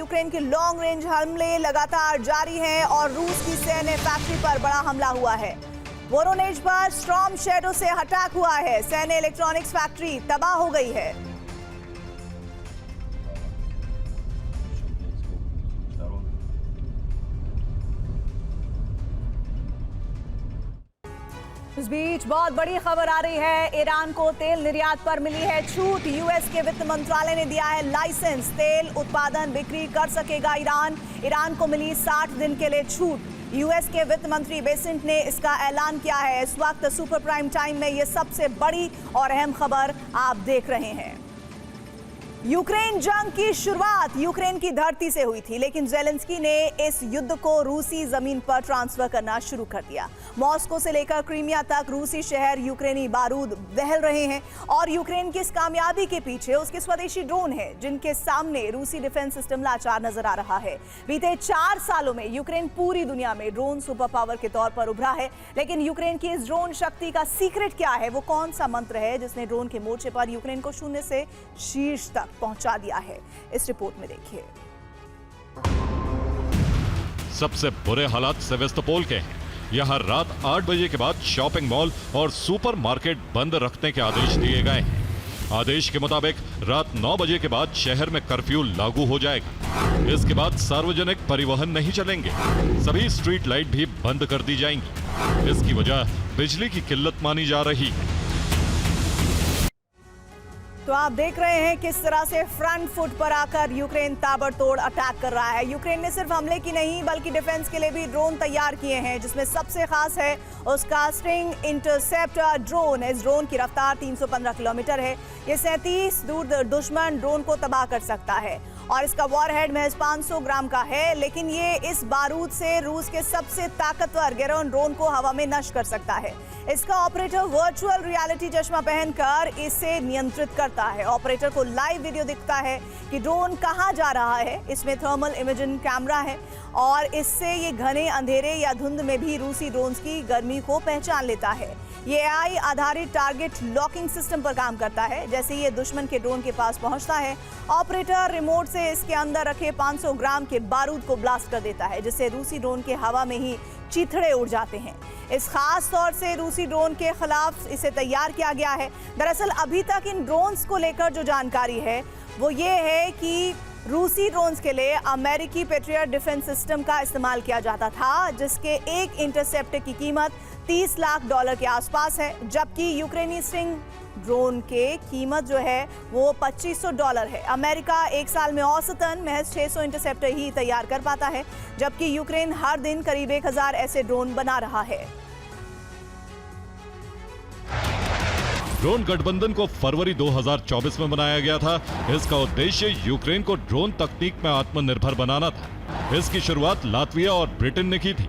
Ukraine के long range हमले लगातार जारी हैं और रूस की सैन्य फैक्ट्री पर बड़ा हमला हुआ है। वोरोनेज पर स्टॉर्म शैडो से अटैक हुआ है। सैन्य इलेक्ट्रॉनिक्स फैक्ट्री तबाह हो गई है। इस बीच बहुत बड़ी खबर आ रही है। ईरान को तेल निर्यात पर मिली है छूट। यूएस के वित्त मंत्रालय ने दिया है लाइसेंस। तेल उत्पादन बिक्री कर सकेगा ईरान। ईरान को मिली 60 दिन के लिए छूट। यूएस के वित्त मंत्री बेसेंट ने इसका ऐलान किया है। इस वक्त सुपर प्राइम टाइम में यह सबसे बड़ी और अहम खबर आप देख रहे हैं। यूक्रेन जंग की शुरुआत यूक्रेन की धरती से हुई थी, लेकिन ज़ेलेंस्की ने इस युद्ध को रूसी जमीन पर ट्रांसफर करना शुरू कर दिया। मॉस्को से लेकर क्रीमिया तक रूसी शहर यूक्रेनी बारूद बहल रहे हैं और यूक्रेन की इस कामयाबी के पीछे उसके स्वदेशी ड्रोन हैं, जिनके सामने रूसी डिफेंस सिस्टम लाचार नजर आ रहा है। बीते 4 सालों में यूक्रेन पूरी दुनिया में ड्रोन सुपर पावर के तौर पर उभरा है, लेकिन यूक्रेन की इस ड्रोन शक्ति का सीक्रेट क्या है? वो कौन सा मंत्र है जिसने ड्रोन के मोर्चे पर यूक्रेन को शून्य से शीर्ष तक पहुंचा दिया है? इस रिपोर्ट में देखिए। सबसे बुरे हालात सेवेस्तोपोल के हैं। यहाँ रात 8 बजे के बाद शॉपिंग मॉल और सुपर मार्केट बंद रखने के आदेश दिए गए हैं। आदेश के मुताबिक रात 9 बजे के बाद शहर में कर्फ्यू लागू हो जाएगा। इसके बाद सार्वजनिक परिवहन नहीं चलेंगे। सभी स्ट्रीट लाइट भी बंद कर दी जाएंगी। इसकी वजह बिजली की किल्लत मानी जा रही है। तो आप देख रहे हैं किस तरह से फ्रंट फुट पर आकर यूक्रेन ताबड़तोड़ अटैक कर रहा है। यूक्रेन ने सिर्फ हमले की नहीं बल्कि डिफेंस के लिए भी ड्रोन तैयार किए हैं, जिसमें सबसे खास है उसका स्ट्रिंग इंटरसेप्टर ड्रोन। इस ड्रोन की रफ्तार 315 किलोमीटर है। ये 37 दूर दुश्मन ड्रोन को तबाह कर सकता है और इसका वॉरहेड महज 500 ग्राम का है, लेकिन ये इस बारूद से रूस के सबसे ताकतवर गेरोन ड्रोन को हवा में नष्ट कर सकता है। इसका ऑपरेटर वर्चुअल रियलिटी चश्मा पहनकर इसे नियंत्रित करता है। ऑपरेटर को लाइव वीडियो दिखता है कि ड्रोन कहां जा रहा है। इसमें थर्मल इमेजिंग कैमरा है और इससे ये घने अंधेरे या धुंध में भी रूसी ड्रोन्स की गर्मी को पहचान लेता है। ये एआई आधारित टारगेट लॉकिंग सिस्टम पर काम करता है। जैसे ये दुश्मन के ड्रोन के पास पहुंचता है, ऑपरेटर रिमोट से इसके अंदर रखे 500 ग्राम के बारूद को ब्लास्ट कर देता है, जिससे रूसी ड्रोन के हवा में ही चीथड़े उड़ जाते हैं। इस खास तौर से रूसी ड्रोन के खिलाफ इसे तैयार किया गया है। दरअसल अभी तक इन ड्रोन्स को लेकर जो जानकारी है वो ये है कि रूसी ड्रोन्स के लिए अमेरिकी पेट्रियट डिफेंस सिस्टम का इस्तेमाल किया जाता था, जिसके एक इंटरसेप्टर की कीमत $30 लाख के आसपास है, जबकि यूक्रेनी स्ट्रिंग ड्रोन के कीमत जो है वो $2500 है। अमेरिका एक साल में औसतन महज 600 इंटरसेप्टर ही तैयार कर पाता है, जबकि यूक्रेन हर दिन करीब 1000 ऐसे ड्रोन बना रहा है। ड्रोन गठबंधन को फरवरी 2024 में बनाया गया था। इसका उद्देश्य यूक्रेन को ड्रोन तकनीक में आत्मनिर्भर बनाना था। इसकी शुरुआत लातविया और ब्रिटेन ने की थी।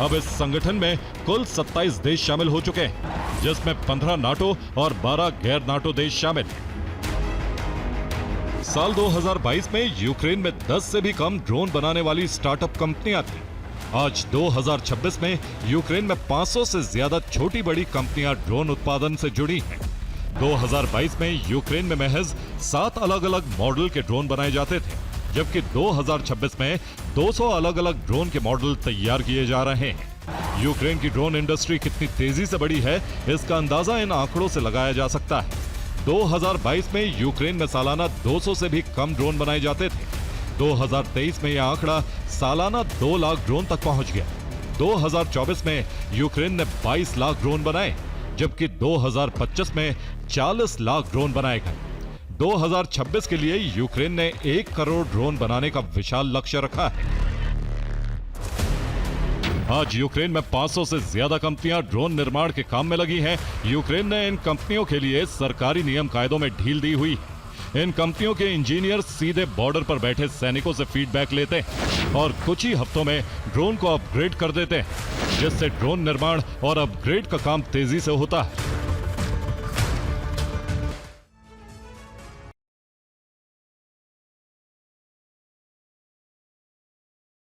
अब इस संगठन में कुल 27 देश शामिल हो चुके हैं, जिसमें 15 नाटो और 12 गैर नाटो देश शामिल हैं। साल 2022 में यूक्रेन में 10 से भी कम ड्रोन बनाने वाली स्टार्टअप कंपनियां थी। आज 2026 में यूक्रेन में 500 से ज्यादा छोटी बड़ी कंपनियां ड्रोन उत्पादन से जुड़ी हैं। 2022 में यूक्रेन में महज 7 अलग अलग मॉडल के ड्रोन बनाए जाते थे, जबकि 2026 में 200 अलग अलग ड्रोन के मॉडल तैयार किए जा रहे हैं। यूक्रेन की ड्रोन इंडस्ट्री कितनी तेजी से बढ़ी है, इसका अंदाजा इन आंकड़ों से लगाया जा सकता है। 2022 में यूक्रेन में सालाना 200 से भी कम ड्रोन बनाए जाते थे। 2023 में यह आंकड़ा सालाना 2 लाख ड्रोन तक पहुंच गया। 2024 में यूक्रेन ने 22 लाख ड्रोन बनाए, जबकि 2025 में 40 लाख ड्रोन बनाए गए। 2026 के लिए यूक्रेन ने 1 करोड़ ड्रोन बनाने का विशाल लक्ष्य रखा है। आज यूक्रेन में 500 से ज्यादा कंपनियां ड्रोन निर्माण के काम में लगी हैं। यूक्रेन ने इन कंपनियों के लिए सरकारी नियम कायदों में ढील दी हुई है। इन कंपनियों के इंजीनियर सीधे बॉर्डर पर बैठे सैनिकों से फीडबैक लेते हैं और कुछ ही हफ्तों में ड्रोन को अपग्रेड कर देते हैं, जिससे ड्रोन निर्माण और अपग्रेड का काम तेजी से होता है।